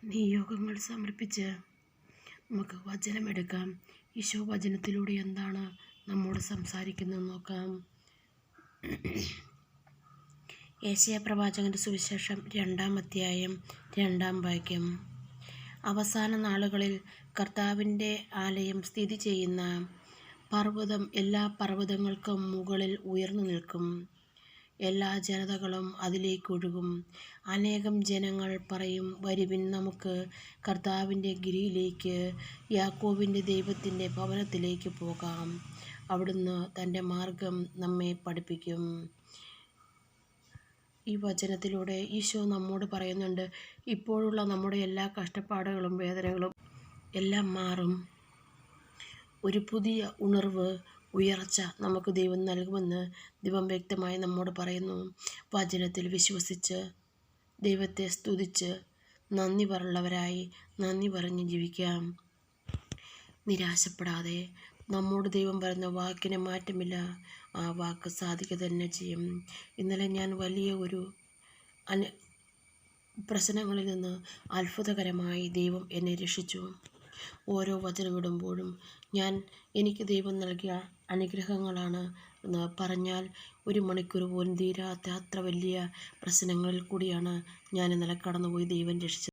നിയോഗങ്ങൾ സമർപ്പിച്ച് നമുക്ക് വചനമെടുക്കാം. ഈശോ വചനത്തിലൂടെ എന്താണ് നമ്മോട് സംസാരിക്കുന്നത് നോക്കാം. യെശയ്യാ പ്രവാചകന്റെ സുവിശേഷം 2-ാം അധ്യായം 2-ാം വാക്യം. അവസാന നാളുകളിൽ കർത്താവിൻ്റെ ആലയം സ്ഥിതി ചെയ്യുന്ന പർവ്വതം എല്ലാ പർവ്വതങ്ങൾക്കും മുകളിൽ ഉയർന്നു നിൽക്കും. എല്ലാ ജനതകളും അതിലേക്കൊഴുകും. അനേകം ജനങ്ങൾ പറയും, വരുവിൻ, നമുക്ക് കർത്താവിൻ്റെ ഗിരിയിലേക്ക്, യാക്കോബിൻ്റെ ദൈവത്തിൻ്റെ ഭവനത്തിലേക്ക് പോകാം. അവിടുന്ന് തൻ്റെ മാർഗം നമ്മെ പഠിപ്പിക്കും. ഈ വചനത്തിലൂടെ ഈശോ നമ്മോട് പറയുന്നുണ്ട്, ഇപ്പോഴുള്ള നമ്മുടെ എല്ലാ കഷ്ടപ്പാടുകളും വേദനകളും എല്ലാം മാറും. ഒരു പുതിയ ഉണർവ്, ഉയർച്ച നമുക്ക് ദൈവം നൽകുമെന്ന് ദൈവം വ്യക്തമായി നമ്മോട് പറയുന്നു. വചനത്തിൽ വിശ്വസിച്ച് ദൈവത്തെ സ്തുതിച്ച് നന്ദി പറഞ്ഞ് ജീവിക്കാം. നിരാശപ്പെടാതെ നമ്മോട് ദൈവം പറയുന്ന വാക്കിന് മാറ്റമില്ല. ആ വാക്ക് സാധിക്കുക തന്നെ ചെയ്യും. ഇന്നലെ ഞാൻ വലിയ ഒരു പ്രശ്നങ്ങളിൽ നിന്ന് അത്ഭുതകരമായി ദൈവം എന്നെ രക്ഷിച്ചു. ഓരോ വചനമിടുമ്പോഴും എനിക്ക് ദൈവം നൽകിയ അനുഗ്രഹങ്ങളാണ് എന്ന് പറഞ്ഞാൽ 1 മണിക്കൂർ പോലും തീരാത്ത അത്ര വലിയ പ്രശ്നങ്ങളിൽ കൂടിയാണ് ഞാൻ ഇന്നലെ കടന്നുപോയി ദൈവം രക്ഷിച്ചത്.